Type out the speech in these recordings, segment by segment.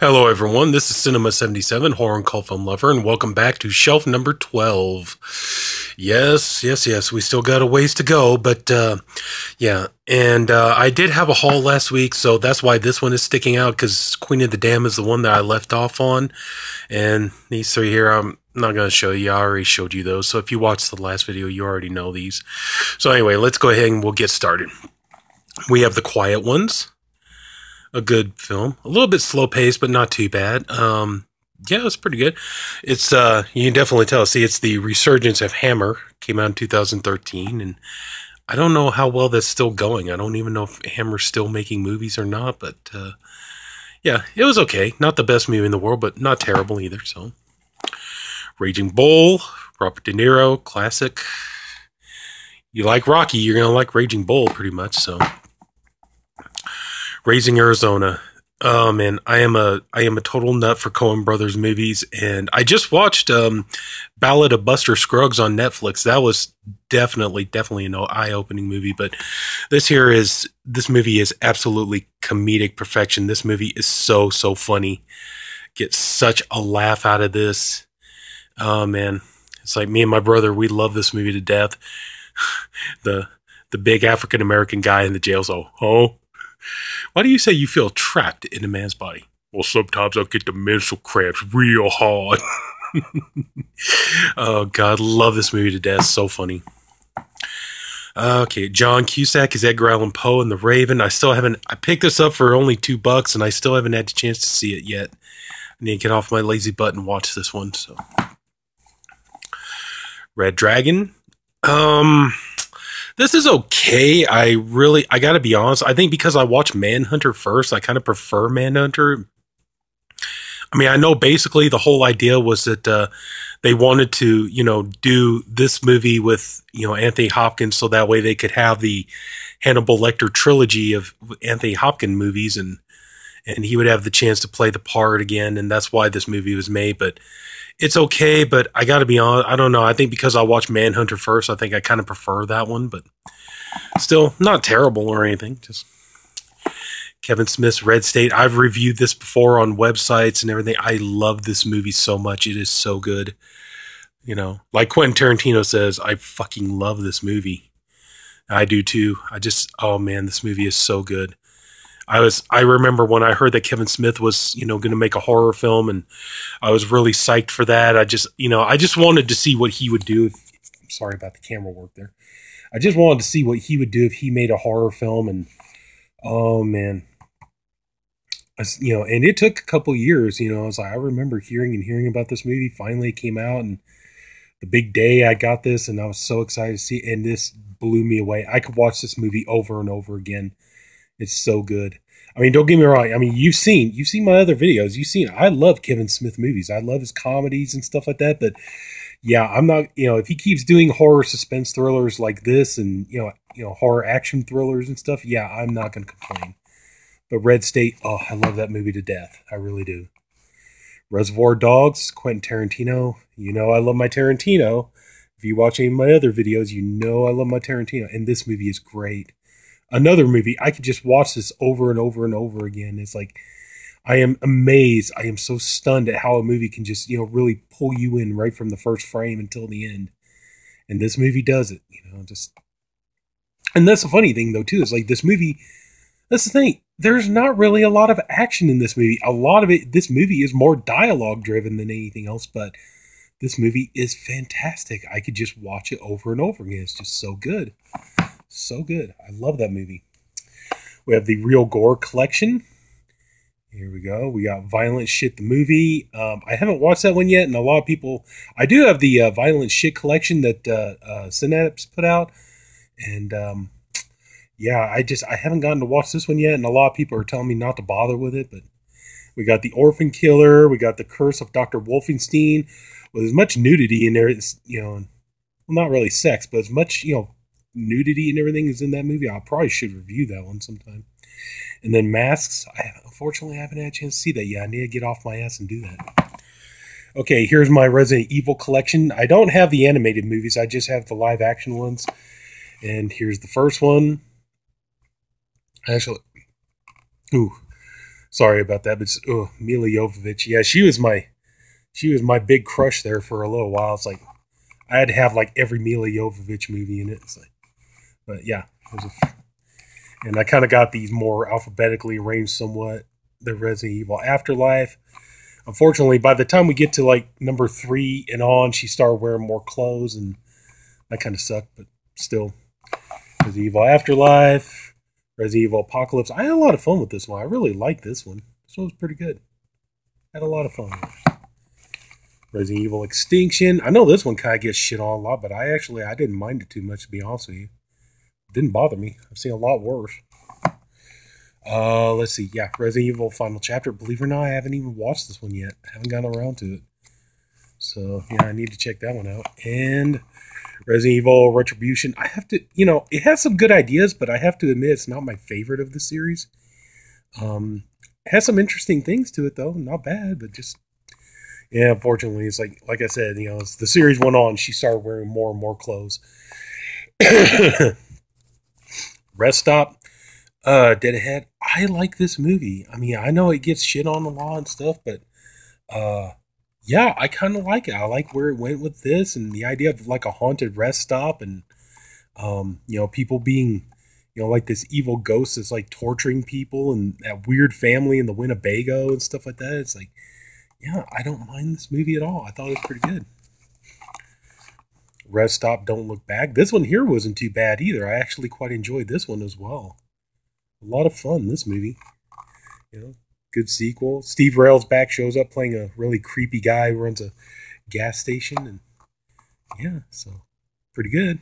Hello everyone, this is Sinema77, horror and cult film lover, and welcome back to shelf number 12. Yes, we still got a ways to go, but yeah, and I did have a haul last week, so that's why this one is sticking out, because Queen of the Dam is the one that I left off on, and these three here, I'm not going to show you, I already showed you those, so if you watched the last video, you already know these. So anyway, let's go ahead and we'll get started. We have The Quiet Ones. A good film, a little bit slow paced, but not too bad. Yeah, it's pretty good. It's you can definitely tell. See, it's the resurgence of Hammer. Came out in 2013, and I don't know how well that's still going. I don't even know if Hammer's still making movies or not. But yeah, it was okay. Not the best movie in the world, but not terrible either. So, Raging Bull, Robert De Niro, classic. You like Rocky, you're gonna like Raging Bull, pretty much. So. Raising Arizona. Man, I am a total nut for Coen Brothers movies, and I just watched Ballad of Buster Scruggs on Netflix. That was definitely an eye-opening movie. But this movie is absolutely comedic perfection. This movie is so funny. Get such a laugh out of this. Oh man, it's like me and my brother. We love this movie to death. The big African American guy in the jail. So, oh. Why do you say you feel trapped in a man's body? Well, sometimes I'll get the mental cramps real hard. Oh, God, love this movie to death. So funny. Okay, John Cusack is Edgar Allan Poe in The Raven. I picked this up for only $2, and I still haven't had the chance to see it yet. I need to get off my lazy butt and watch this one. So, Red Dragon. This is okay. I gotta be honest. I think because I watched Manhunter first, I kind of prefer Manhunter. I mean, I know basically the whole idea was that they wanted to, do this movie with, Anthony Hopkins, so that way they could have the Hannibal Lecter trilogy of Anthony Hopkins movies, and he would have the chance to play the part again, and that's why this movie was made. But it's okay, but I gotta be honest, I don't know. I think because I watched Manhunter first, I think I kind of prefer that one, but still not terrible or anything. Just Kevin Smith's Red State. I've reviewed this before on websites and everything. I love this movie so much. It is so good. Like Quentin Tarantino says, I fucking love this movie. I do too. Oh man, this movie is so good. I remember when I heard that Kevin Smith was, going to make a horror film, and I was really psyched for that. I just wanted to see what he would do. I'm sorry about the camera work there. I just wanted to see what he would do if he made a horror film, and oh man, and it took a couple years. I remember hearing about this movie. Finally, it came out, and the big day I got this, and I was so excited to see it, and this blew me away. I could watch this movie over and over again. It's so good. I mean, don't get me wrong. I mean, you've seen my other videos. I love Kevin Smith movies. I love his comedies and stuff like that. But yeah, I'm not, if he keeps doing horror suspense thrillers like this and, horror action thrillers and stuff, yeah, I'm not going to complain. But Red State, oh, I love that movie to death. I really do. Reservoir Dogs, Quentin Tarantino. I love my Tarantino. If you watch any of my other videos, I love my Tarantino. And this movie is great. Another movie, I could just watch this over and over and over again. It's like, I am amazed. I am so stunned at how a movie can just, really pull you in right from the first frame until the end. And this movie does it, And that's the funny thing, though, too, is like this movie, that's the thing. There's not really a lot of action in this movie. A lot of this movie is more dialogue driven than anything else, but this movie is fantastic. I could just watch it over and over again. It's just so good. So good. I love that movie. We have the Real Gore Collection. Here we go. We got Violent Shit, the movie. I haven't watched that one yet, and a lot of people... I do have the Violent Shit collection that Synapse put out. And, yeah, I haven't gotten to watch this one yet, and a lot of people are telling me not to bother with it. But we got The Orphan Killer. We got The Curse of Dr. Wolfenstein. With as much nudity in there, it's, well, not really sex, but as much, nudity and everything is in that movie. I probably should review that one sometime. And then Masks. Unfortunately, I haven't had a chance to see that yet. I need to get off my ass and do that. Okay, here's my Resident Evil collection. I don't have the animated movies. I just have the live action ones. And here's the first one. Actually, ooh, Sorry about that, but Mila Jovovich. Yeah, she was my big crush there for a little while. It's like I had to have like every Mila Jovovich movie in it. It's like, but yeah, and I kind of got these more alphabetically arranged somewhat. The Resident Evil Afterlife. Unfortunately, by the time we get to like number 3 and on, she started wearing more clothes, and that kind of sucked. But still, Resident Evil Afterlife, Resident Evil Apocalypse. I had a lot of fun with this one. I really liked this one. This one was pretty good. Had a lot of fun with it. Resident Evil Extinction. I know this one kind of gets shit on a lot, but I didn't mind it too much, to be honest with you. It didn't bother me. I've seen a lot worse. Let's see. Yeah, Resident Evil Final Chapter. Believe it or not, I haven't even watched this one yet. I haven't gotten around to it. So, yeah, I need to check that one out. And Resident Evil Retribution. I have to, it has some good ideas, but I have to admit it's not my favorite of the series. It has some interesting things to it, though. Not bad, but just, yeah, unfortunately, it's like I said, as the series went on, she started wearing more and more clothes. Rest Stop. Dead Ahead. I like this movie. I mean, I know it gets shit on a lot and stuff, but yeah, I kind of like it. I like where it went with this and the idea of like a haunted rest stop and people being like this evil ghost that's like torturing people and that weird family in the Winnebago and stuff like that. It's like, yeah, I don't mind this movie at all. I thought it was pretty good. Rest Stop, Don't Look Back. This one here wasn't too bad either. I actually quite enjoyed this one as well. A lot of fun, this movie. Good sequel. Steve Railsback shows up playing a really creepy guy who runs a gas station. And yeah, so pretty good.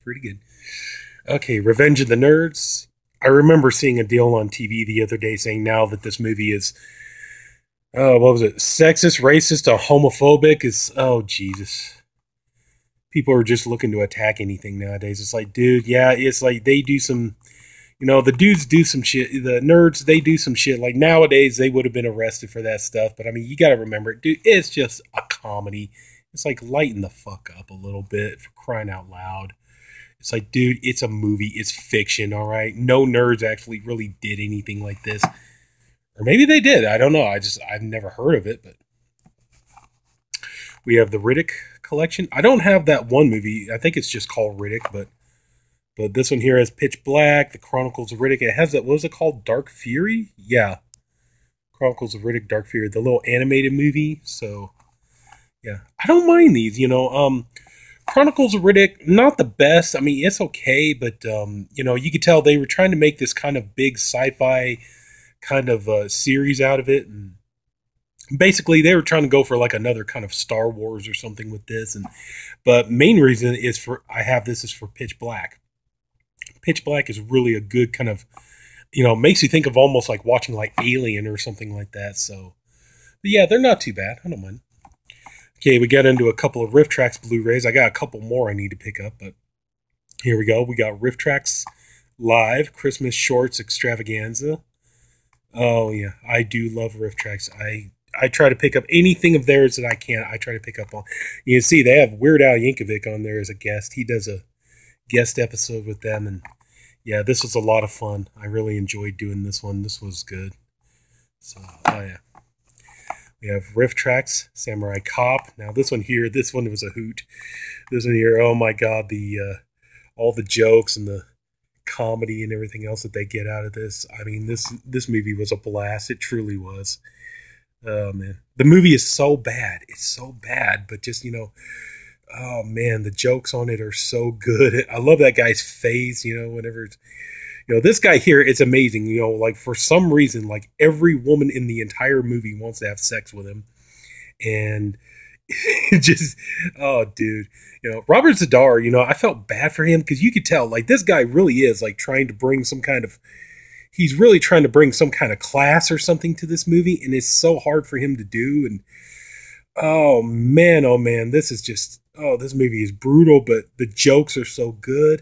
Pretty good. Okay, Revenge of the Nerds. I remember seeing a deal on TV the other day saying now that this movie is, what was it? Sexist, racist, or homophobic. Oh, Jesus. People are just looking to attack anything nowadays. It's like, dude, yeah, it's like they do some... the dudes do some shit. The nerds, they do some shit. Like nowadays, they would have been arrested for that stuff. But I mean, you got to remember, dude, it's just a comedy. It's like lighten the fuck up a little bit, for crying out loud. It's like, dude, it's a movie. It's fiction, all right? No nerds actually really did anything like this. Or maybe they did. I don't know. I've never heard of it. But we have the Riddick collection. I don't have that one movie. I think it's just called Riddick, but this one here has Pitch Black, The Chronicles of Riddick. It has that, what was it called? Dark Fury? Yeah. Chronicles of Riddick, Dark Fury, the little animated movie. So, yeah. I don't mind these, Chronicles of Riddick, not the best. I mean, it's okay, but, you could tell they were trying to make this kind of big sci-fi kind of series out of it. And basically, they were trying to go for like another kind of Star Wars or something with this. But main reason is I have this is for Pitch Black. Pitch Black is really a good kind of, makes you think of almost like watching like Alien or something like that. So, but yeah, they're not too bad. I don't mind. Okay, we got into a couple of Riff Tracks Blu-rays. I got a couple more I need to pick up, but here we go. We got Riff Tracks Live Christmas Shorts Extravaganza. Oh yeah, I do love Riff Tracks. I try to pick up anything of theirs that I can. I try to pick up on. You can see they have Weird Al Yankovic on there as a guest. He does a guest episode with them, and yeah, this was a lot of fun. I really enjoyed doing this one. This was good. So, oh yeah. We have Riff Tracks, Samurai Cop. Now this one was a hoot. This one here, oh my god, all the jokes and the comedy and everything else that they get out of this. I mean, this movie was a blast. It truly was. Oh man, the movie is so bad. It's so bad, but just oh man, the jokes on it are so good. I love that guy's face, whenever it's, this guy here is amazing. Like for some reason, like every woman in the entire movie wants to have sex with him. And just, oh dude, Robert Zadar, I felt bad for him because you could tell like this guy really is like trying to bring he's really trying to bring some kind of class or something to this movie. And it's so hard for him to do. And oh man, this is just, this movie is brutal, but the jokes are so good.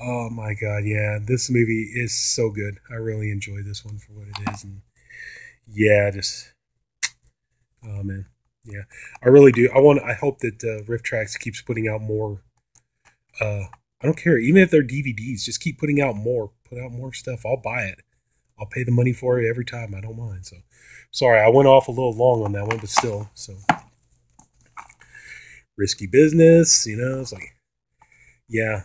Oh my god, yeah, this movie is so good. I really enjoy this one for what it is. And yeah, oh man, yeah, I really do. I hope that Riff Tracks keeps putting out more. I don't care, even if they're DVDs, just keep putting out more. Put out more stuff. I'll buy it. I'll pay the money for it every time. I don't mind. So, sorry, I went off a little long on that one, but still. So, Risky Business, you know, it's like, yeah.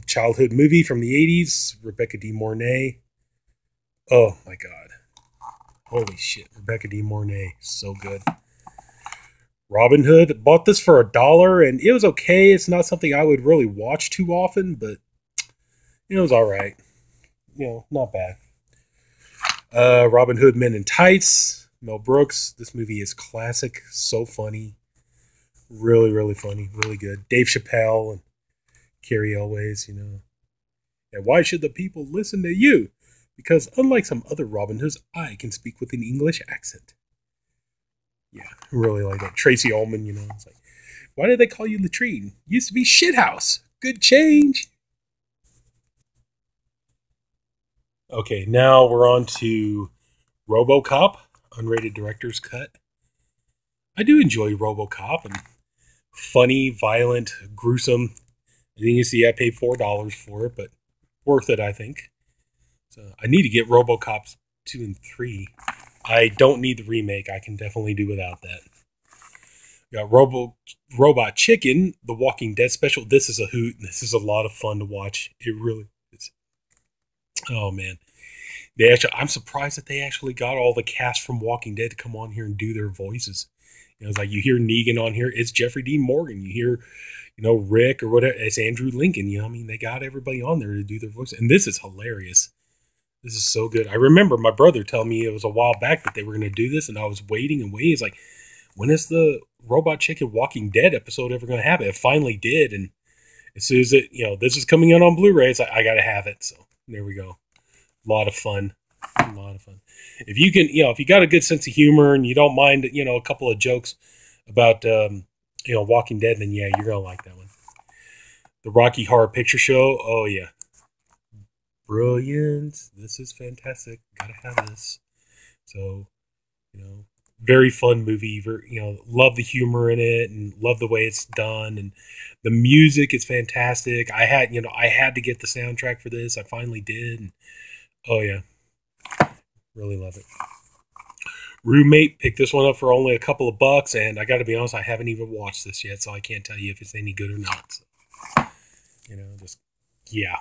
Childhood movie from the 80s, Rebecca De Mornay. Oh, my God. Holy shit, Rebecca De Mornay, so good. Robin Hood, bought this for $1, and it was okay. It's not something I would really watch too often, but it was all right. You know, not bad. Robin Hood Men in Tights, Mel Brooks. This movie is classic, so funny. Really, really funny, really good. Dave Chappelle and Carrie Elways, you know. And why should the people listen to you? Because unlike some other Robin Hoods, I can speak with an English accent. Yeah, I really like that. Tracy Ullman, you know, it's like, why did they call you Latrine? Used to be Shithouse. Good change. Okay, now we're on to RoboCop, unrated director's cut. I do enjoy RoboCop, and funny, violent, gruesome. I think you see I paid $4 for it, but worth it, I think. So I need to get RoboCops 2 and 3. I don't need the remake. I can definitely do without that. We got Robot Chicken, The Walking Dead special. This is a hoot. This is a lot of fun to watch. It really is. Oh, man. I'm surprised that they actually got all the cast from Walking Dead to come on here and do their voices. You know, it's like you hear Negan on here. It's Jeffrey Dean Morgan. You hear, you know, Rick or whatever. It's Andrew Lincoln. You know, I mean, they got everybody on there to do their voices. And this is hilarious. This is so good. I remember my brother telling me it was a while back that they were going to do this, and I was waiting and waiting. It's like, when is the Robot Chicken Walking Dead episode ever going to happen? It finally did, and as soon as it, you know, this is coming out on Blu-ray, it's like, I got to have it. So there we go. A lot of fun. A lot of fun. If you can, you know, if you got a good sense of humor and you don't mind, you know, a couple of jokes about, you know, Walking Dead, then yeah, you're going to like that one. The Rocky Horror Picture Show. Oh, yeah. Brilliant. This is fantastic. Gotta have this. So, you know, very fun movie. Very, you know, love the humor in it and love the way it's done. And the music is fantastic. I had to get the soundtrack for this. I finally did. And, oh, yeah. Really love it. Roommate, picked this one up for only a couple of bucks. And I got to be honest, I haven't even watched this yet. So I can't tell you if it's any good or not. So, you know, just, yeah.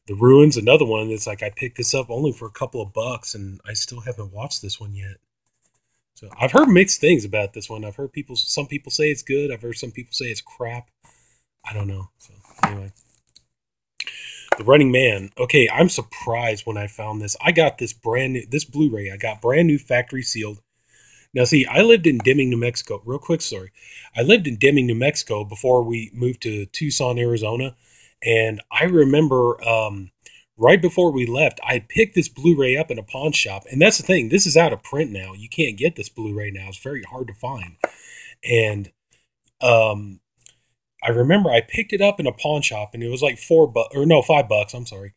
The Ruins, another one that's like I picked this up only for a couple of bucks, and I still haven't watched this one yet. So I've heard mixed things about this one. I've heard some people say it's good. I've heard some people say it's crap. I don't know. So anyway, The Running Man. Okay, I'm surprised when I found this. I got this this Blu-ray. I got brand new factory sealed. Now, see, I lived in Deming, New Mexico. Real quick story. I lived in Deming, New Mexico before we moved to Tucson, Arizona. And I remember right before we left, I picked this Blu-ray up in a pawn shop. And that's the thing. This is out of print now. You can't get this Blu-ray now. It's very hard to find. And I remember I picked it up in a pawn shop, and it was like $5. I'm sorry.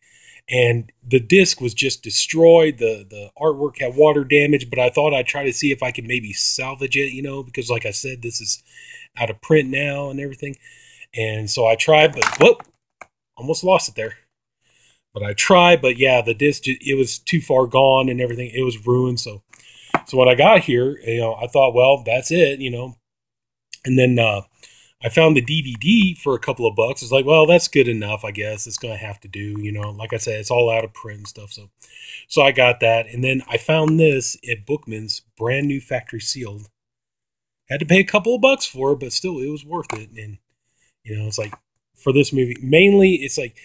And the disc was just destroyed. The artwork had water damage, but I thought I'd try to see if I could maybe salvage it, you know, because like I said, this is out of print now and everything. And so I tried, but whoop. Almost lost it there. But I tried, but yeah, the disc, it was too far gone and everything. It was ruined. So when I got here, you know, I thought, well, that's it, you know. And then I found the DVD for a couple of bucks. It's like, well, that's good enough, I guess. It's going to have to do, you know. Like I said, it's all out of print and stuff. So I got that. And then I found this at Bookman's, brand new factory sealed. Had to pay a couple of bucks for it, but still, it was worth it. And, you know, it's like, for this movie, mainly it's like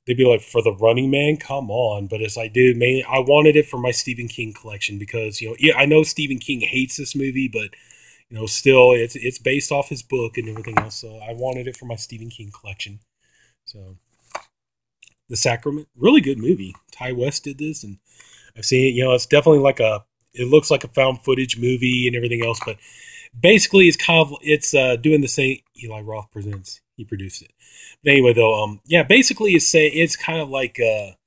they'd be like, for The Running Man, come on. But it's like, dude, mainly I wanted it for my Stephen King collection because, you know, yeah, I know Stephen King hates this movie, but you know, still it's based off his book and everything else. So I wanted it for my Stephen King collection. So The Sacrament, really good movie. Ty West did this, and I've seen it. You know, it's definitely like it looks like a found footage movie and everything else, but basically it's doing the same. Eli Roth presents. He produced it. But anyway, though, yeah, basically it's kind of like a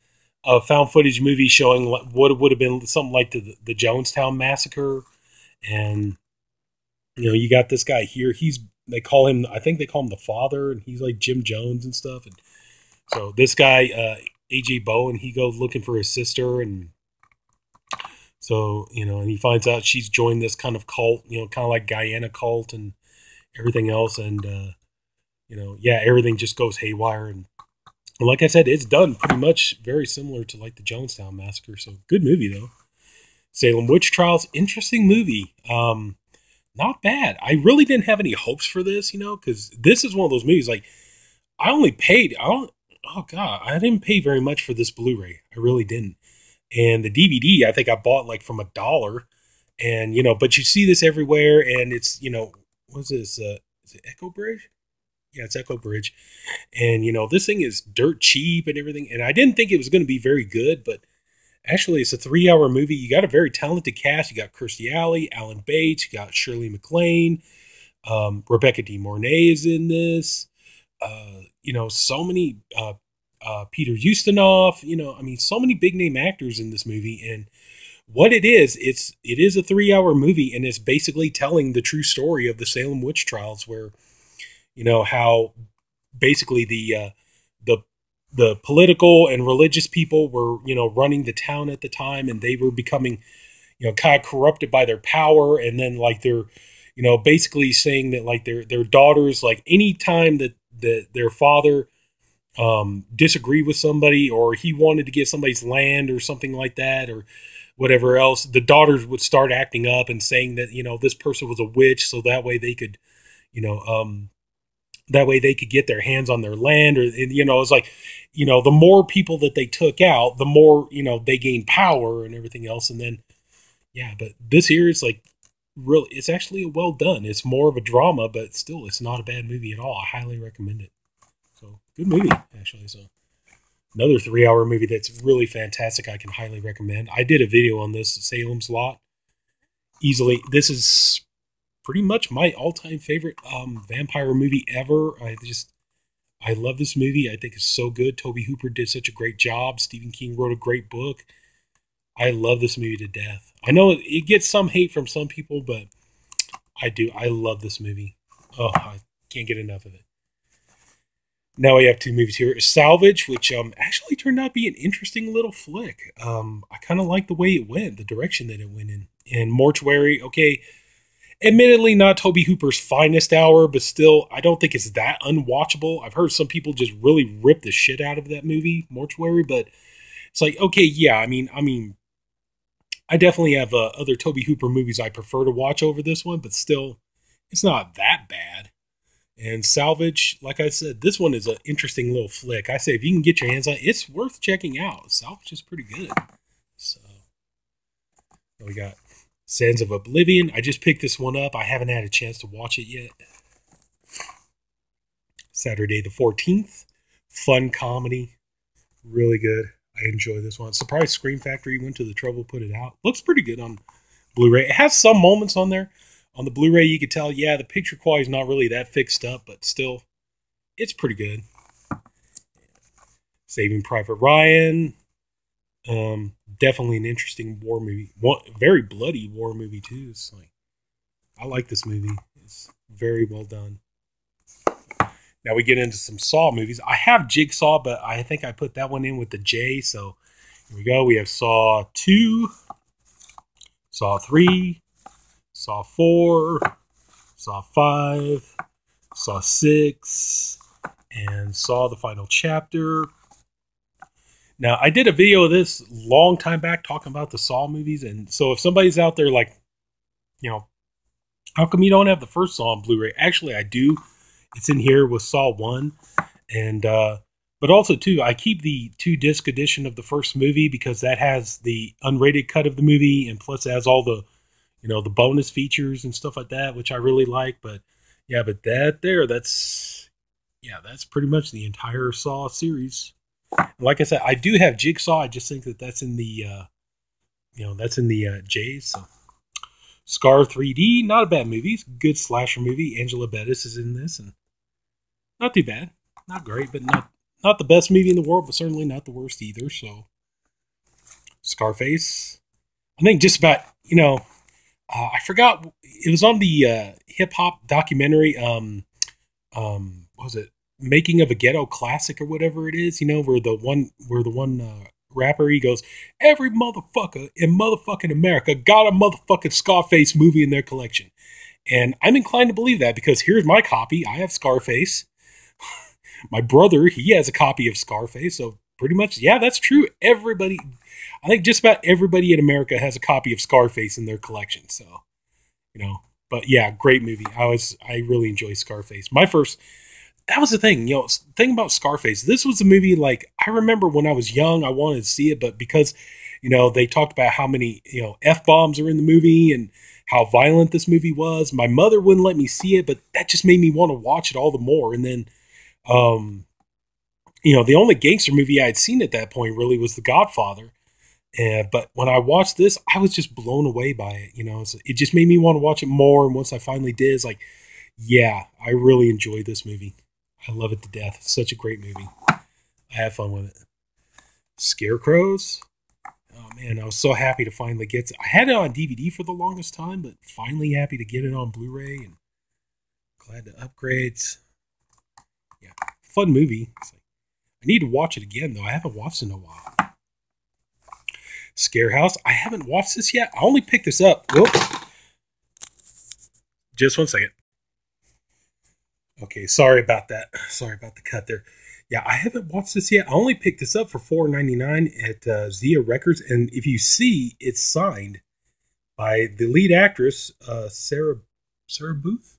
found footage movie showing what would have been something like the Jonestown Massacre. And, you know, you got this guy here. I think they call him the father, and he's like Jim Jones and stuff. And so this guy, AJ Bowen, he goes looking for his sister, and so, and he finds out she's joined this kind of cult, kind of like Guyana cult and everything else, and yeah, everything just goes haywire. And like I said, it's done pretty much very similar to like the Jonestown Massacre. So good movie though. Salem Witch Trials, interesting movie. Not bad. I really didn't have any hopes for this, because this is one of those movies like I only paid. Oh god, I didn't pay very much for this Blu-ray. I really didn't. And the DVD, I think I bought like from $1. And but you see this everywhere, and it's what's this? Is it Echo Bridge? Yeah, it's Echo Bridge. And this thing is dirt cheap and everything. And I didn't think it was going to be very good, but actually, it's a 3-hour movie. You got a very talented cast. You got Kirstie Alley, Alan Bates, you got Shirley MacLaine, Rebecca De Mornay is in this. So many Peter Ustinov. So many big name actors in this movie. And what it is a 3-hour movie, and it's basically telling the true story of the Salem witch trials, where how basically the political and religious people were, running the town at the time, and they were becoming, kind of corrupted by their power. And then like they're, basically saying that like their daughters, like any time that their father disagreed with somebody, or he wanted to get somebody's land or something like that, or whatever else, the daughters would start acting up and saying that, this person was a witch. So that way they could, get their hands on their land, or, it's like, the more people that they took out, the more, they gained power and everything else. And then, yeah, but this here is like really, it's actually well done. It's more of a drama, but still, it's not a bad movie at all. I highly recommend it. So good movie, actually. So another 3-hour movie that's really fantastic. I can highly recommend. I did a video on this, Salem's Lot. Easily, this is pretty much my all-time favorite vampire movie ever. I love this movie. I think it's so good. Tobe Hooper did such a great job. Stephen King wrote a great book. I love this movie to death. I know it gets some hate from some people, but I do. I love this movie. Oh, I can't get enough of it. Now we have 2 movies here. Salvage, which actually turned out to be an interesting little flick. I kind of like the way it went, the direction that it went in. And Mortuary, okay, admittedly not Tobe Hooper's finest hour, but still, I don't think it's that unwatchable. I've heard some people just really rip the shit out of that movie, Mortuary, but it's like, okay, yeah, I mean, I definitely have other Tobe Hooper movies I prefer to watch over this one, but still, it's not that bad. And Salvage, like I said, this one is an interesting little flick. I say if you can get your hands on it, it's worth checking out. Salvage is pretty good. So we got Sands of Oblivion. I just picked this one up. I haven't had a chance to watch it yet. Saturday the 14th. Fun comedy. Really good. I enjoy this one. Surprised Scream Factory went to the trouble to put it out. Looks pretty good on Blu-ray. It has some moments on there. On the Blu-ray, you could tell, yeah, the picture quality is not really that fixed up, but still, it's pretty good. Saving Private Ryan. Definitely an interesting war movie. Very bloody war movie, too. It's like, I like this movie. It's very well done. Now we get into some Saw movies. I have Jigsaw, but I think I put that one in with the J. So here we go. We have Saw 2, Saw 3, Saw 4, Saw 5, Saw 6, and Saw the Final Chapter. Now, I did a video of this long time back talking about the Saw movies, and so if somebody's out there like, how come you don't have the first Saw on Blu-ray? Actually, I do. It's in here with Saw 1, and but also, too, I keep the 2-disc edition of the first movie because that has the unrated cut of the movie, and plus it has all the the bonus features and stuff like that, which I really like. But yeah, but that's pretty much the entire Saw series. Like I said, I do have Jigsaw. I just think that's in the J's. So Scar 3D, not a bad movie. It's a good slasher movie. Angela Bettis is in this, and not too bad. Not great, but not the best movie in the world, but certainly not the worst either. So Scarface, I think just about I forgot, it was on the hip hop documentary. What was it? Making of a Ghetto Classic or whatever it is, where the one rapper, he goes, every motherfucker in motherfucking America got a motherfucking Scarface movie in their collection. And I'm inclined to believe that, because here's my copy. I have Scarface. My brother, he has a copy of Scarface. So pretty much, yeah, that's true. Everybody, I think just about everybody in America has a copy of Scarface in their collection. So, but yeah, great movie. I really enjoy Scarface. That was the thing, thing about Scarface. This was a movie, like, I remember when I was young, I wanted to see it, but because, they talked about how many, F-bombs are in the movie and how violent this movie was, my mother wouldn't let me see it, but that just made me want to watch it all the more. And then, the only gangster movie I had seen at that point really was The Godfather. But when I watched this, I was just blown away by it. It just made me want to watch it more. And once I finally did, it's like, yeah, I really enjoyed this movie. I love it to death. It's such a great movie. I have fun with it. Scarecrows. Oh man, I was so happy to finally get it. I had it on DVD for the longest time, but finally happy to get it on Blu-ray, and glad to upgrade. Yeah, fun movie. I need to watch it again, though. I haven't watched it in a while. Scarehouse. I haven't watched this yet. I only picked this up. Whoops. Just one second. Okay, sorry about that. Sorry about the cut there. Yeah, I haven't watched this yet. I only picked this up for $4.99 at Zia Records, and if you see, it's signed by the lead actress, Sarah Booth,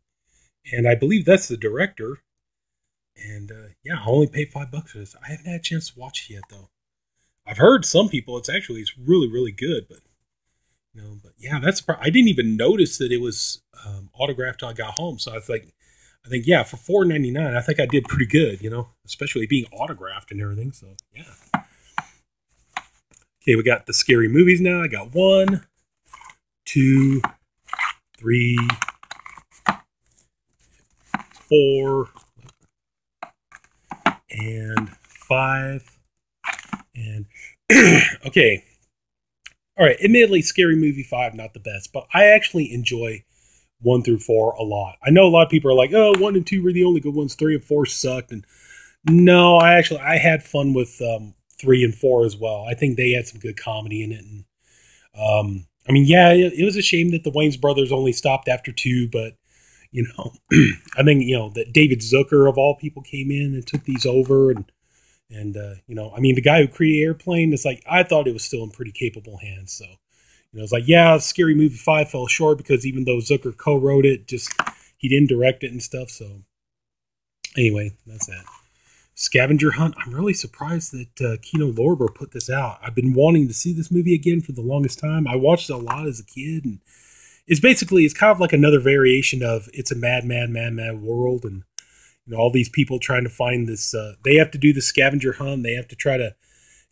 and I believe that's the director. And yeah, I only paid $5 for this. I haven't had a chance to watch it yet, though. I've heard some people it's really, really good, but but yeah, I didn't even notice that it was autographed till I got home. So I think yeah, for $4.99, I think I did pretty good, especially being autographed and everything. So yeah. Okay, we got the scary movies now. I got 1, 2, 3, 4, and 5, and okay. All right, admittedly, Scary Movie 5, not the best, but I actually enjoy 1 through 4 a lot. I know a lot of people are like, oh, 1 and 2 were the only good ones, 3 and 4 sucked. And no, I had fun with 3 and 4 as well. I think they had some good comedy in it. And I mean, yeah, it was a shame that the Wayans brothers only stopped after 2, but I think that David Zucker of all people came in and took these over, and I mean, the guy who created Airplane, it's like, I thought it was still in pretty capable hands. So, it's like, yeah, Scary Movie 5 fell short because even though Zucker co-wrote it, he didn't direct it and stuff. So anyway, that's that. Scavenger Hunt. I'm really surprised that Kino Lorber put this out. I've been wanting to see this movie again for the longest time. I watched it a lot as a kid, and it's kind of like another variation of It's a Mad, Mad, Mad, Mad World. And all these people trying to find this, they have to do the scavenger hunt. They have to try to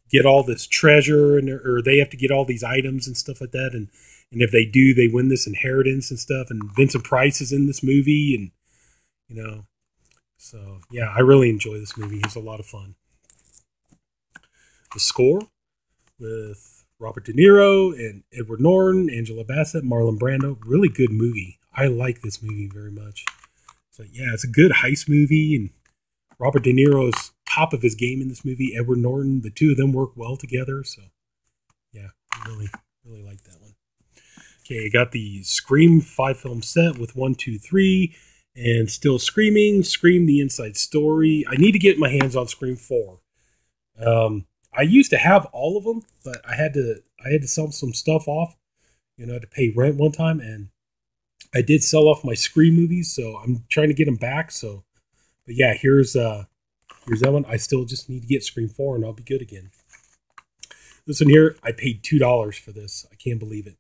get all this treasure, or they have to get all these items and stuff like that. And if they do, they win this inheritance and stuff. And Vincent Price is in this movie, and, so yeah, I really enjoy this movie. It's a lot of fun. The Score with Robert De Niro and Edward Norton, Angela Bassett, Marlon Brando. Really good movie. I like this movie very much. So yeah, it's a good heist movie, and Robert De Niro is top of his game in this movie. Edward Norton, the two of them work well together. So yeah, I really, really like that one. Okay, I got the Scream 5-film set with 1, 2, 3, and Still Screaming, Scream: The Inside Story. I need to get my hands on Scream 4. I used to have all of them, but I had to sell some stuff off, to pay rent one time, and I did sell off my Scream movies, so I'm trying to get them back. So, but yeah, here's that one. I still just need to get Scream 4, and I'll be good again. This one here, I paid $2 for this. I can't believe it.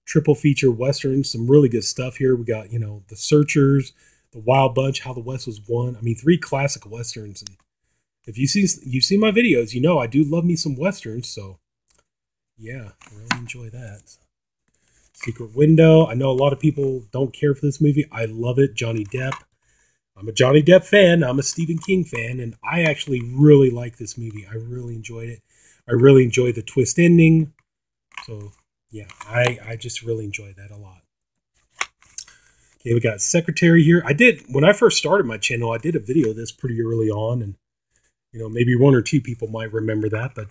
Triple feature Western, some really good stuff here. We got, The Searchers, The Wild Bunch, How the West Was Won. I mean, 3 classic Westerns. And if you've seen my videos, I do love me some Westerns. So, yeah, I really enjoy that. Secret Window. I know a lot of people don't care for this movie. I love it. Johnny Depp. I'm a Johnny Depp fan. I'm a Stephen King fan, and I actually really like this movie. I really enjoyed it. I really enjoyed the twist ending. So, yeah, I just really enjoyed that a lot. Okay, we got Secretary here. When I first started my channel, I did a video of this pretty early on, and maybe one or two people might remember that. But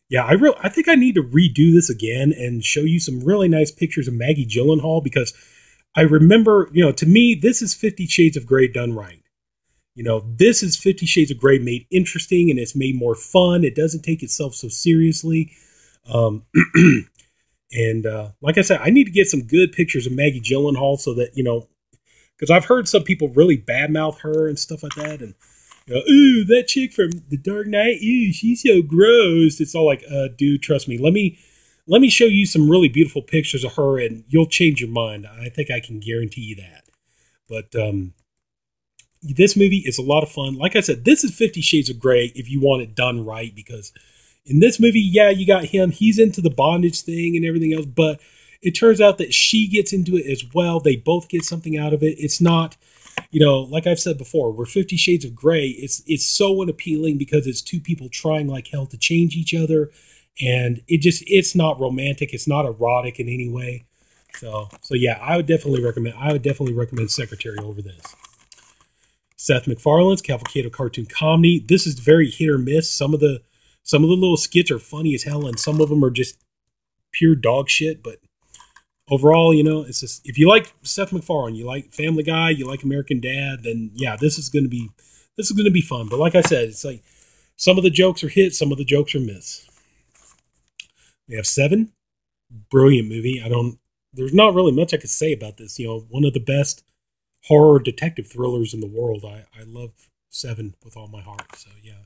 yeah, I think I need to redo this again and show you some really nice pictures of Maggie Gyllenhaal, because I remember, to me, this is 50 Shades of Grey done right. This is 50 Shades of Grey made interesting, and it's made more fun. It doesn't take itself so seriously. And like I said, I need to get some good pictures of Maggie Gyllenhaal so that, because I've heard some people really badmouth her and stuff like that. And, ooh, that chick from The Dark Knight, ooh, she's so gross. It's all like, dude, trust me. Let me show you some really beautiful pictures of her, and you'll change your mind. I think I can guarantee you that. But this movie is a lot of fun. Like I said, this is 50 Shades of Grey if you want it done right, because in this movie, yeah, you got him. He's into the bondage thing and everything else, but it turns out that she gets into it as well. They both get something out of it. It's not, like I've said before, we're 50 Shades of Grey. It's so unappealing because it's two people trying like hell to change each other, and it's not romantic. It's not erotic in any way. So yeah, I would definitely recommend Secretary over this. Seth MacFarlane's Cavalcade of Cartoon Comedy. This is very hit or miss. Some of the little skits are funny as hell, and some of them are just pure dog shit. But overall, it's just, if you like Seth MacFarlane, you like Family Guy, you like American Dad, then yeah, this is going to be fun. But like I said, it's like some of the jokes are hit, some of the jokes are miss. We have Seven, brilliant movie. There's not really much I could say about this. One of the best horror detective thrillers in the world. I love Seven with all my heart. So yeah.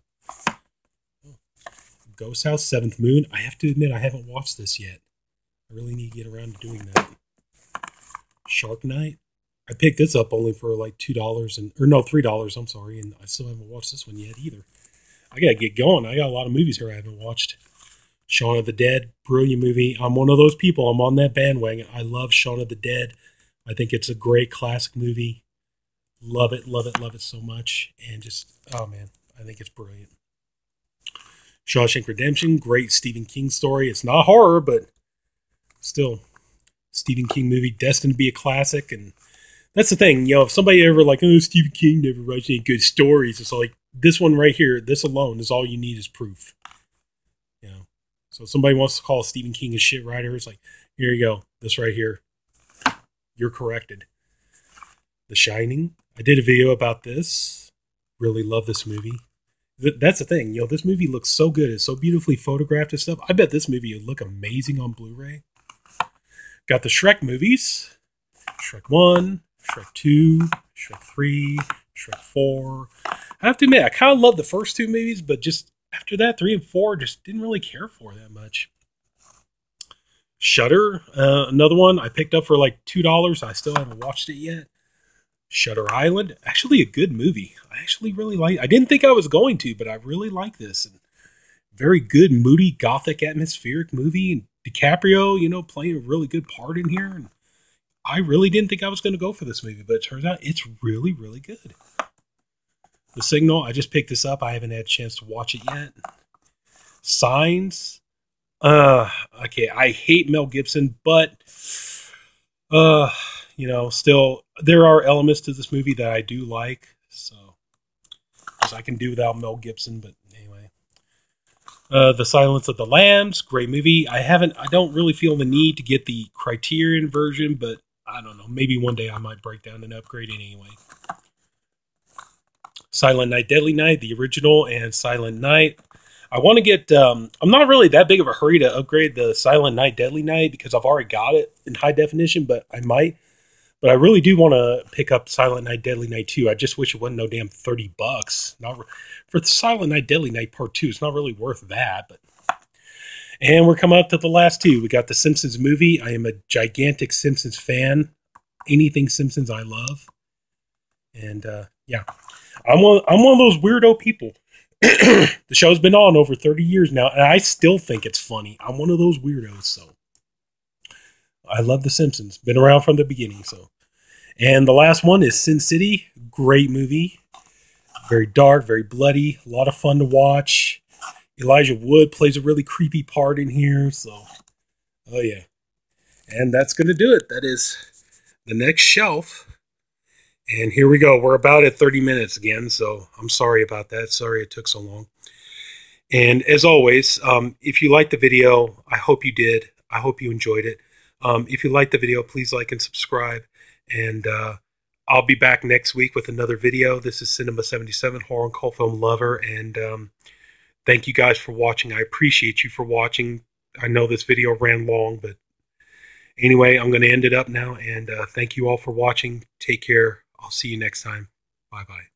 Ghost House, Seventh Moon. I have to admit, I haven't watched this yet. I really need to get around to doing that. Shark Night. I picked this up only for like $3. I'm sorry, and I still haven't watched this one yet either. I gotta get going. I got a lot of movies here I haven't watched. Shaun of the Dead, brilliant movie. I'm one of those people. I'm on that bandwagon. I love Shaun of the Dead. I think it's a great classic movie. Love it so much. And just, oh man, I think it's brilliant. Shawshank Redemption, great Stephen King story. It's not horror, but still, Stephen King movie, destined to be a classic. And that's the thing, if somebody ever like, oh, Stephen King never writes any good stories, it's like, this one right here, this alone is all you need is proof. So if somebody wants to call Stephen King a shit writer, it's like, here you go, this right here. You're corrected. The Shining. I did a video about this. Really love this movie. That's the thing. This movie looks so good. It's so beautifully photographed and stuff. I bet this movie would look amazing on Blu-ray. Got the Shrek movies. Shrek 1, Shrek 2, Shrek 3, Shrek 4. I have to admit, I kind of love the first two movies, but just after that, 3 and 4 just didn't really care for that much. Shudder, another one I picked up for like $2. I still haven't watched it yet. Shutter Island, actually a good movie. I actually really like. I didn't think I was going to, but I really like this. And very good, moody, gothic, atmospheric movie. And DiCaprio, playing a really good part in here. And I really didn't think I was going to go for this movie, but it turns out it's really, really good. The Signal, I just picked this up. I haven't had a chance to watch it yet. Signs. Okay, I hate Mel Gibson, but, still, there are elements to this movie that I do like, so, because I can do without Mel Gibson, but anyway. The Silence of the Lambs, great movie. I don't really feel the need to get the Criterion version, but I don't know, maybe one day I might break down and upgrade it anyway. Silent Night, Deadly Night, the original, and Silent Night. I want to get, I'm not really that big of a hurry to upgrade the Silent Night, Deadly Night because I've already got it in high definition, but I might. But I really do want to pick up Silent Night, Deadly Night 2. I just wish it wasn't no damn $30. For the Silent Night, Deadly Night Part 2, it's not really worth that. And we're coming up to the last two. We got the Simpsons movie. I am a gigantic Simpsons fan. Anything Simpsons I love. And yeah, I'm one of those weirdo people. The show's been on over 30 years now, and I still think it's funny. I'm one of those weirdos, so I love The Simpsons. Been around from the beginning, so. And the last one is Sin City. Great movie. Very dark, very bloody. A lot of fun to watch. Elijah Wood plays a really creepy part in here, so. Oh, yeah. And that's going to do it. That is the next shelf And here we go. We're about at 30 minutes again, so I'm sorry about that. Sorry it took so long. And as always, if you liked the video, I hope you did. I hope you enjoyed it. If you liked the video, please like and subscribe. And I'll be back next week with another video. This is Sinema77, horror and cult film lover. And thank you guys for watching. I appreciate you for watching. I know this video ran long, but anyway, I'm going to end it up now. And thank you all for watching. Take care. I'll see you next time. Bye-bye.